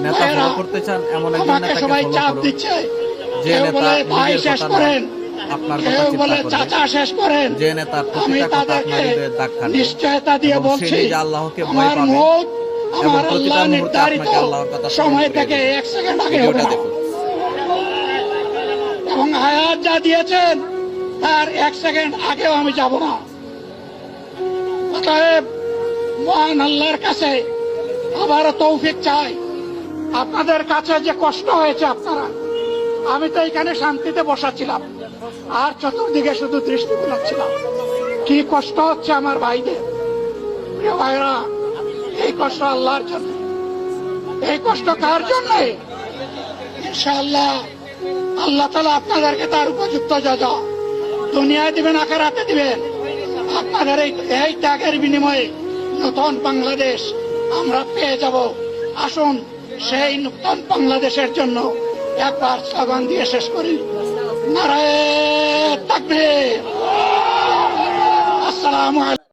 নেতা ফলো করতে চান এমন একজন নেতাকে সবাই ফলো চাপ করুন দিচ্ছে, যে নেতা ভাই নিজের শেষ কথা করেন, আপনার কেউ কথা বলে চিন্তা চাচা করবে, শেষ করেন। যে নেতা আমি প্রতিটা কথা আপনার তাদেরকে হৃদয়ে দাগ কাটবে নিশ্চয়তা দিয়ে এবং সে বলছি, নিজে আল্লাহকে ভয় আমার পাবে মত এবং আমার প্রতিটা আল্লাহ মুহূর্তে নির্ধারিত আপনাকে আল্লাহর কথা স্মরণ সময় করিয়ে থেকে দেবে। 1 সেকেন্ড আগে হবে ভিডিওটা না। দেখুন। এবং হায়াত যা দিয়েছেন তার 1 সেকেন্ড আগেও আমি যাব না। অতএব মহান আল্লাহর কাছে আবারও তৌফিক চাই। আপনাদের কাছে যে কষ্ট হয়েছে আপনারা, আমি তো এখানে শান্তিতে বসাছিলাম আর চতুর্দিকে শুধু দৃষ্টি বিলাচ্ছিলাম। কি কষ্ট হচ্ছে আমার ভাইদের। প্রিয় ভাইরা, এই কষ্ট আল্লাহর জন্য। এই কষ্ট কার জন্য? ইনশাআল্লাহ আল্লাহ তাআলা আপনাদেরকে তার উপযুক্ত যা দুনিয়ায় দিবেন, আখিরাতে দিবেন। আপনাদের এই ত্যাগের বিনিময়ে নতুন বাংলাদেশ আমরা পেয়ে যাব। আসুন সেই নতুন বাংলাদেশের জন্য একবার স্লোগান দিয়ে শেষ করি। নারায়ে তাকবীর। আসসালামু আলাইকুম।